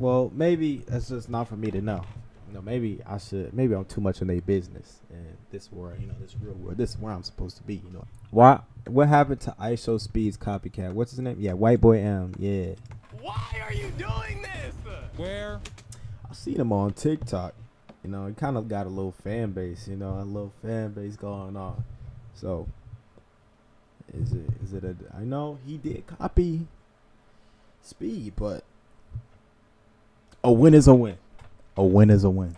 Well, maybe that's just not for me to know. You know, maybe I should. Maybe I'm too much in their business and this world. You know, this real world. This is where I'm supposed to be. You know. Why? What happened to IShowSpeed's copycat? What's his name? Yeah, White Boy M. Yeah. Why are you doing this? Where? I seen him on TikTok. You know, he kind of got a little fan base. You know, a little fan base going on. So, is it a? I know he did copy Speed, but a win is a win. A win is a win.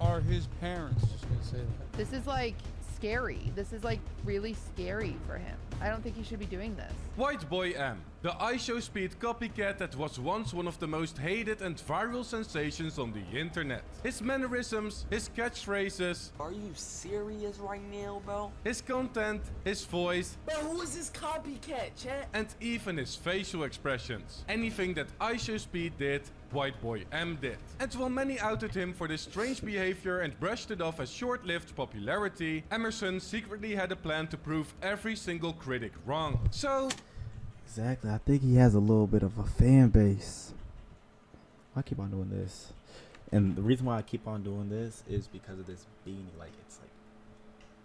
Are his parents just gonna say that? This is like scary. This is like really scary for him. I don't think he should be doing this. White Boy M, the IShowSpeed copycat that was once one of the most hated and viral sensations on the internet. His mannerisms, his catchphrases, Are you serious right now, bro? his content, his voice, Bro, who is this copycat, chat? and even his facial expressions. Anything that IShowSpeed did, White Boy M did. And while many outed him for this strange behavior and brushed it off as short-lived popularity, Emerson secretly had a plan to prove every single critic wrong. So, Exactly. I think he has a little bit of a fan base. I keep on doing this, and the reason why I keep on doing this is because of this beanie. Like it's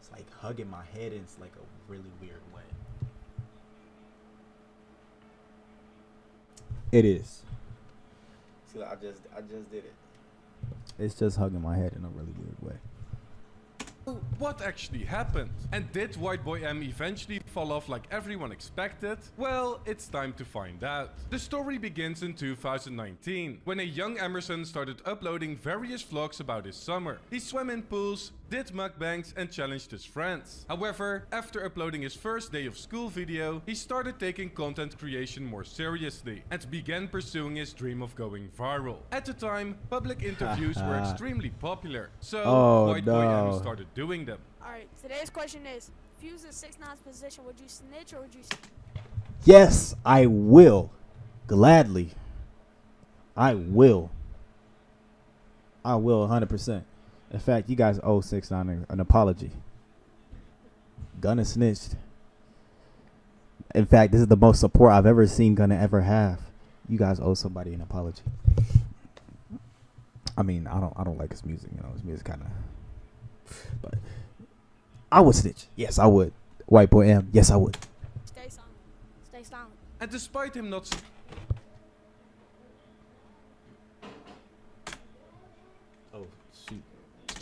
like hugging my head, and it's like a really weird way. It is. See, I just did it. It's just hugging my head in a really weird way. what actually happened? And did White Boy M eventually fall off like everyone expected? Well, it's time to find out. The story begins in 2019, when a young Emerson started uploading various vlogs about his summer. He swam in pools, did mukbangs and challenged his friends. However, after uploading his first day of school video, he started taking content creation more seriously and began pursuing his dream of going viral. At the time, public interviews were extremely popular, so White Boy M started doing them. Alright, today's question is, if you was in 6ix9ine's position, would you snitch or would you... Yes, I will. Gladly. I will. I will 100%. In fact, you guys owe 6ix9ine an apology. Gunna snitched. In fact, this is the most support I've ever seen Gunna ever have. You guys owe somebody an apology. I mean, I don't like his music, you know. His music kind of, but I would snitch. Yes, I would. White Boy M. Yes, I would. Stay silent. Stay silent. And despite him not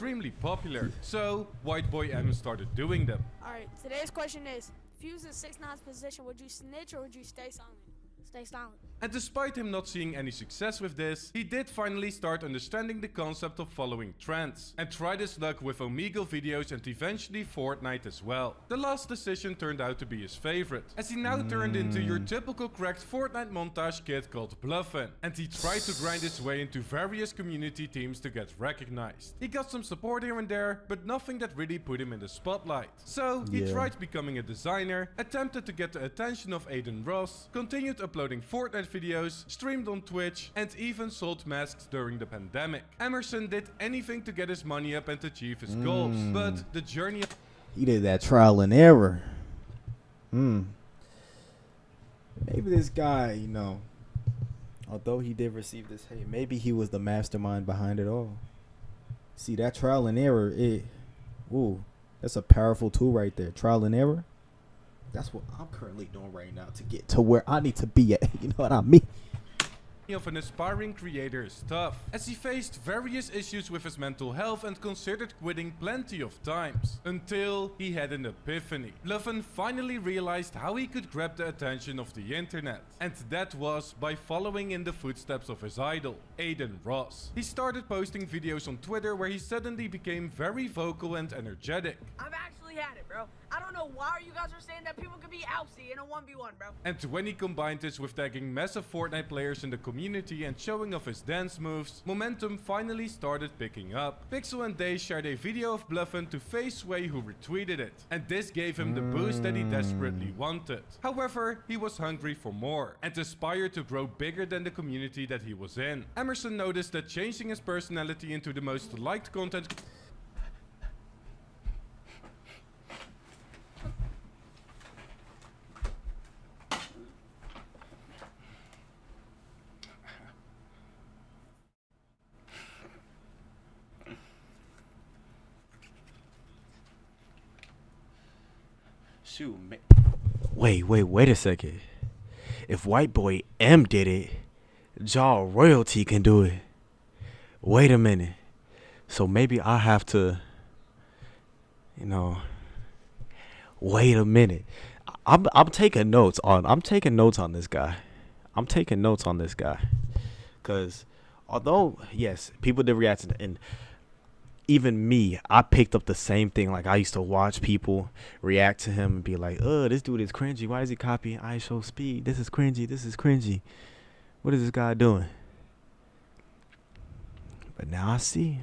extremely popular, so White Boy M started doing them. Alright, today's question is, if you was in 6ix9ine's position, would you snitch or would you stay silent? Stay silent. And despite him not seeing any success with this, he did finally start understanding the concept of following trends and tried his luck with Omegle videos and eventually Fortnite as well. The last decision turned out to be his favorite, as he now turned into your typical cracked Fortnite montage kid called Bluffin, and he tried to grind his way into various community teams to get recognized. He got some support here and there, but nothing that really put him in the spotlight. So he tried becoming a designer, attempted to get the attention of Aiden Ross, continued uploading Fortnite videos, streamed on Twitch, and even sold masks during the pandemic. Emerson did anything to get his money up and achieve his goals, but the journey... He did that trial and error. Maybe this guy, you know, although he did receive this hate, maybe he was the mastermind behind it all. See, that trial and error, that's a powerful tool right there. Trial and error. That's what I'm currently doing right now to get to where I need to be at. You know what I mean? of an aspiring creator is tough, as he faced various issues with his mental health and considered quitting plenty of times, until he had an epiphany. Bluffin finally realized how he could grab the attention of the internet, and that was by following in the footsteps of his idol, Aiden Ross. He started posting videos on Twitter where he suddenly became very vocal and energetic. I've actually had it, bro. I don't know why you guys are saying that people could be ousty in a 1v1, bro. And when he combined this with tagging massive Fortnite players in the community and showing off his dance moves, momentum finally started picking up. Pixel and Day shared a video of Bluffin to Faceway, who retweeted it, and this gave him the boost that he desperately wanted. However, he was hungry for more and aspired to grow bigger than the community that he was in. Emerson noticed that changing his personality into the most liked content Shoot, man. Wait a second. If White Boy M did it, Jaw Royalty can do it. Wait a minute. So maybe I have to, wait a minute. I'm taking notes on this guy. Cause although yes, people did react, and even me, I picked up the same thing. Like I used to watch people react to him and be like, this dude is cringy. Why is he copying IShowSpeed? This is cringy. What is this guy doing? But now I see.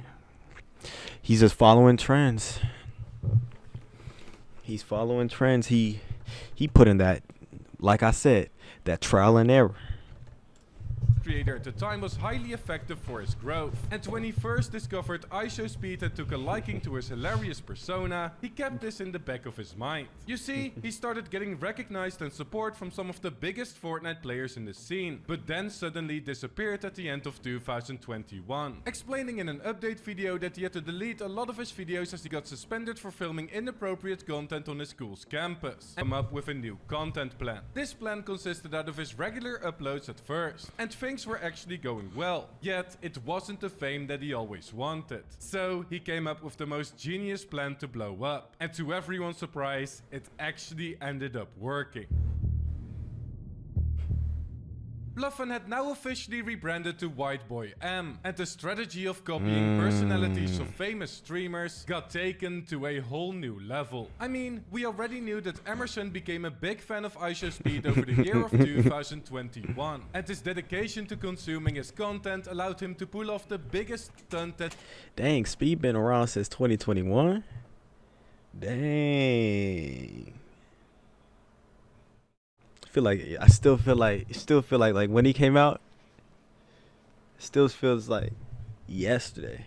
He's just following trends. He's following trends. He put in that, like I said, that trial and error. Creator at the time was highly effective for his growth, and when he first discovered IShowSpeed and took a liking to his hilarious persona, he kept this in the back of his mind. You see, he started getting recognized and support from some of the biggest Fortnite players in the scene, but then suddenly disappeared at the end of 2021, explaining in an update video that he had to delete a lot of his videos as he got suspended for filming inappropriate content on his school's campus, and came up with a new content plan. This plan consisted out of his regular uploads at first, and things were actually going well, yet it wasn't the fame that he always wanted. So he came up with the most genius plan to blow up, and to everyone's surprise, it actually ended up working. Bluffin had now officially rebranded to White Boy M, and the strategy of copying personalities of famous streamers got taken to a whole new level. I mean, we already knew that Emerson became a big fan of IShowSpeed over the year of 2021, and his dedication to consuming his content allowed him to pull off the biggest stunt that— Dang, Speed been around since 2021? Dang. I still feel like when he came out, it still feels like yesterday.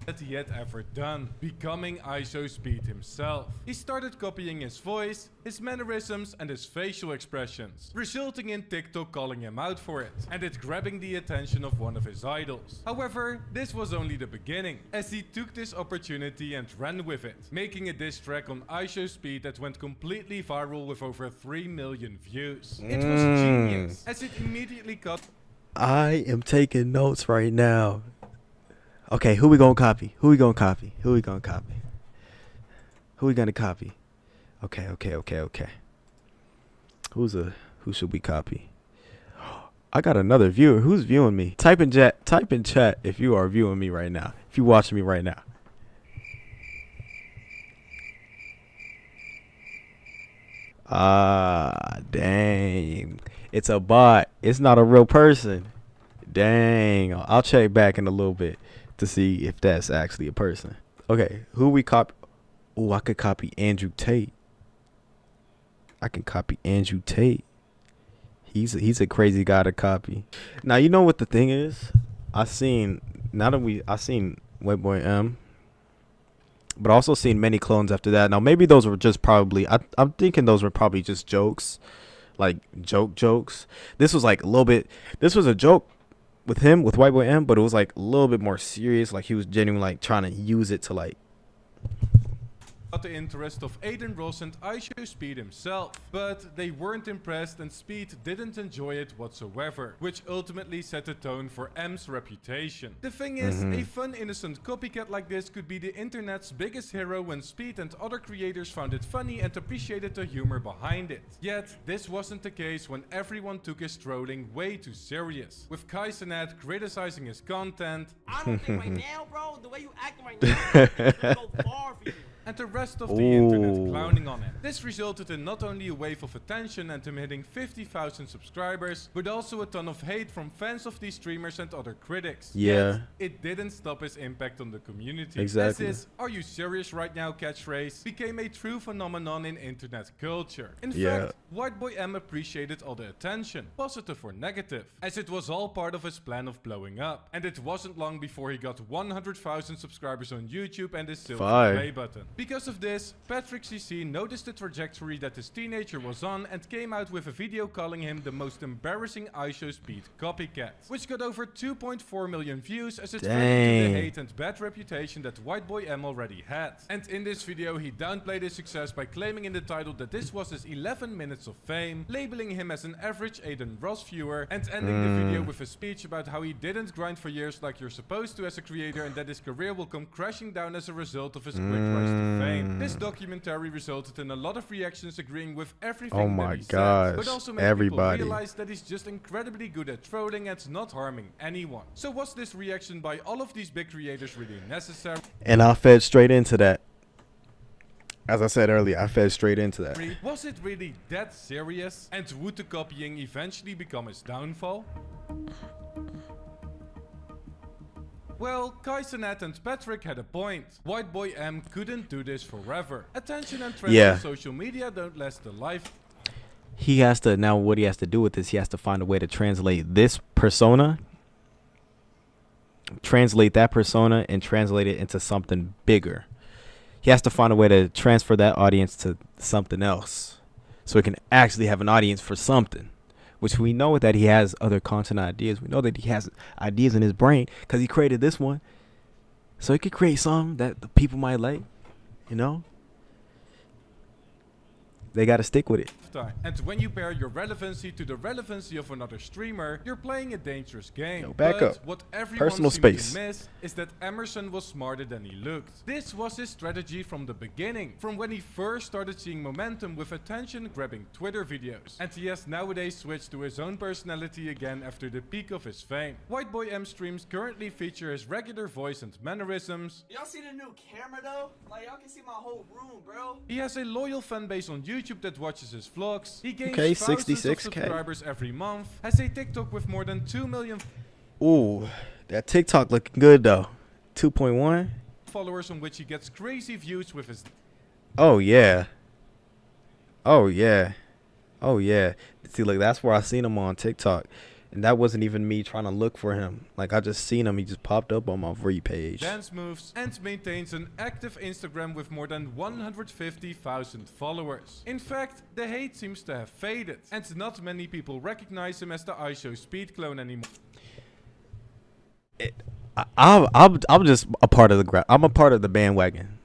That he had ever done, becoming IShowSpeed himself. He started copying his voice, his mannerisms and his facial expressions, resulting in TikTok calling him out for it, and it grabbing the attention of one of his idols. However, this was only the beginning, as he took this opportunity and ran with it, making a diss track on IShowSpeed that went completely viral with over 3 million views. It was genius, as it immediately caught— I am taking notes right now. Okay, who we gonna copy? Who we gonna copy? Okay. Who should we copy? I got another viewer. Who's viewing me? Type in chat if you are viewing me right now. If you watching me right now. Dang. It's a bot. It's not a real person. Dang. I'll check back in a little bit to see if that's actually a person. Okay, who we copy? Oh, I could copy Andrew Tate. He's a crazy guy to copy. Now you know what the thing is. I seen White Boy M, but also seen many clones after that. Now maybe those were just probably. I'm thinking those were probably just jokes, like jokes. This was like a little bit. This was a joke with him, with White Boy M, but it was like a little bit more serious. Like he was genuinely like trying to use it to like the interest of Aiden Ross and IShowSpeed himself, but they weren't impressed and Speed didn't enjoy it whatsoever, which ultimately set the tone for M's reputation. The thing is, a fun innocent copycat like this could be the internet's biggest hero when Speed and other creators found it funny and appreciated the humor behind it. Yet, this wasn't the case when everyone took his trolling way too serious, with Kai Cenat criticizing his content. I don't think right now, bro, the way you acting right now, it's gonna go far for you. And the rest of the internet clowning on him. This resulted in not only a wave of attention and him hitting 50,000 subscribers, but also a ton of hate from fans of these streamers and other critics. Yeah. Yet, it didn't stop his impact on the community. Exactly. As his "Are you serious right now" catchphrase became a true phenomenon in internet culture. In fact, White Boy M appreciated all the attention, positive or negative, as it was all part of his plan of blowing up. And it wasn't long before he got 100,000 subscribers on YouTube and his silver play button. Because of this, Patrick CC noticed the trajectory that his teenager was on and came out with a video calling him the most embarrassing IShowSpeed copycat, which got over 2.4 million views as it fed into the hate and bad reputation that White Boy M already had. And in this video he downplayed his success by claiming in the title that this was his 11 minutes of fame, labeling him as an average Aiden Ross viewer, and ending the video with a speech about how he didn't grind for years like you're supposed to as a creator and that his career will come crashing down as a result of his quick rise to fame. This documentary resulted in a lot of reactions agreeing with everything that he said, but also made people realize that he's just incredibly good at trolling and not harming anyone. So was this reaction by all of these big creators really necessary? And I fed straight into that. As I said earlier, I fed straight into that. Was it really that serious? And would the copying eventually become his downfall? Well, Kaisenet and Patrick had a point. White Boy M couldn't do this forever. Attention and trends on social media don't last a life. He has to, now what he has to do with this, he has to find a way to translate this persona, translate that persona, and translate it into something bigger. He has to find a way to transfer that audience to something else so he can actually have an audience for something. Which we know that he has other content ideas. We know that he has ideas in his brain because he created this one. So he could create something that the people might like, you know? They got to stick with it. And when you pair your relevancy to the relevancy of another streamer, you're playing a dangerous game. Yo, back up. What everyone Personal seemed space. to miss is that Emerson was smarter than he looked. This was his strategy from the beginning, from when he first started seeing momentum with attention-grabbing Twitter videos. And he has nowadays switched to his own personality again after the peak of his fame. White Boy M streams currently feature his regular voice and mannerisms. Y'all see the new camera though? Like y'all can see my whole room, bro. He has a loyal fan base on YouTube that watches his vlogs. He gains Okay, thousands of 66K. subscribers every month. Has a TikTok with more than 2 million Ooh, that TikTok looking good though. 2.1. followers on which he gets crazy views with his... Oh yeah. Oh yeah. Oh yeah. See, look, that's where I seen him on TikTok. And that wasn't even me trying to look for him. Like, I just seen him. He just popped up on my free page. dance moves and maintains an active Instagram with more than 150,000 followers. In fact, the hate seems to have faded, and not many people recognize him as the IShowSpeed clone anymore. I'm just a part of the I'm a part of the bandwagon.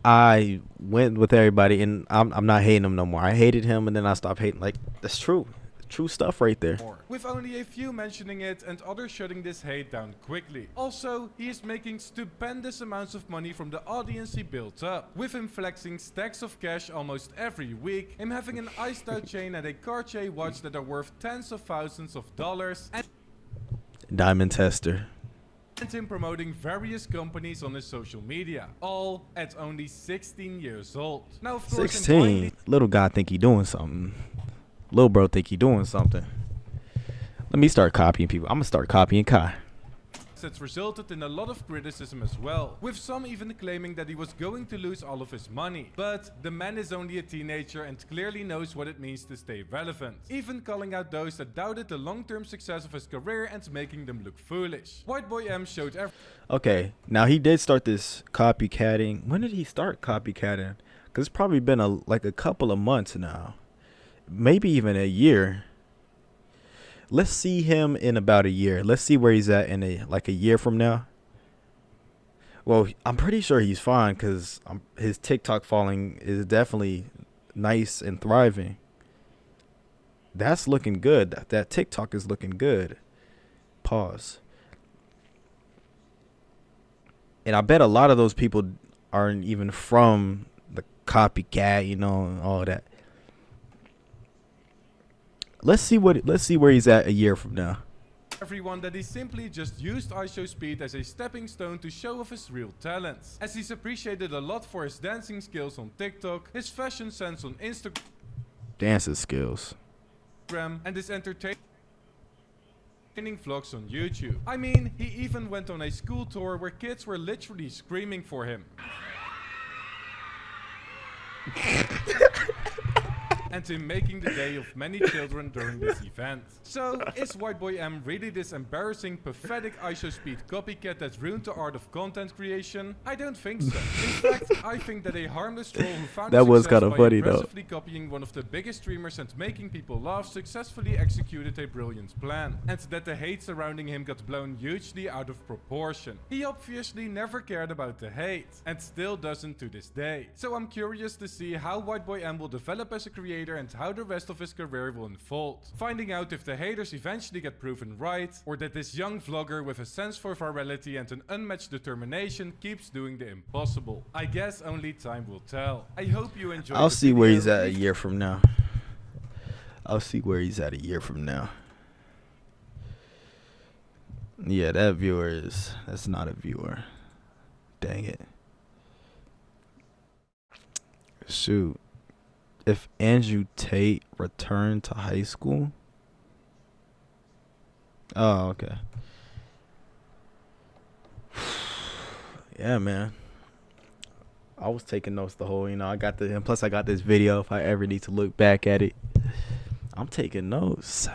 I went with everybody, and I'm not hating him no more. I hated him, and then I stopped hating. Like, that's true. True stuff right there. With only a few mentioning it and others shutting this hate down quickly. Also, he is making stupendous amounts of money from the audience he built up. With him flexing stacks of cash almost every week, him having an iced out chain and a Cartier watch that are worth tens of thousands of dollars, and Diamond tester. him promoting various companies on his social media, all at only 16 years old. Now, of course, 16. Little guy think he doing something. Little bro think he doing something. Let me start copying people. I'm gonna start copying Kai. That's resulted in a lot of criticism as well, with some even claiming that he was going to lose all of his money. But the man is only a teenager and clearly knows what it means to stay relevant, even calling out those that doubted the long-term success of his career and making them look foolish. White Boy M showed Okay, now he did start this copycatting. When did he start copycatting? Because it's probably been a couple of months now. Maybe even a year. Let's see him in about a year. Let's see where he's at in a year from now. Well, I'm pretty sure he's fine because his TikTok following is definitely nice and thriving. That's looking good. That TikTok is looking good. Pause. And I bet a lot of those people aren't even from the Copycat, you know, and all that. Let's see where he's at a year from now. Everyone that he simply just used IShowSpeed as a stepping stone to show off his real talents, as he's appreciated a lot for his dancing skills on TikTok, his fashion sense on Instagram, Dancing skills, and his entertaining vlogs on YouTube. I mean, he even went on a school tour where kids were literally screaming for him. and in making the day of many children during this event. So, is White Boy M really this embarrassing, pathetic IShowSpeed copycat that ruined the art of content creation? I don't think so. In fact, I think that a harmless troll who found That was success kinda by funny, though. aggressively copying one of the biggest streamers and making people laugh successfully executed a brilliant plan, and that the hate surrounding him got blown hugely out of proportion. He obviously never cared about the hate, and still doesn't to this day. So I'm curious to see how White Boy M will develop as a creator and how the rest of his career will unfold. Finding out if the haters eventually get proven right, or that this young vlogger with a sense for virality and an unmatched determination keeps doing the impossible. I guess only time will tell. I hope you enjoyed I'll the see where video. he's at a year from now. I'll see where he's at a year from now. Yeah, that's not a viewer. Dang it. Shoot. If Andrew Tate returned to high school. Oh, okay. Yeah, man. I was taking notes the whole, I got and plus I got this video if I ever need to look back at it. I'm taking notes.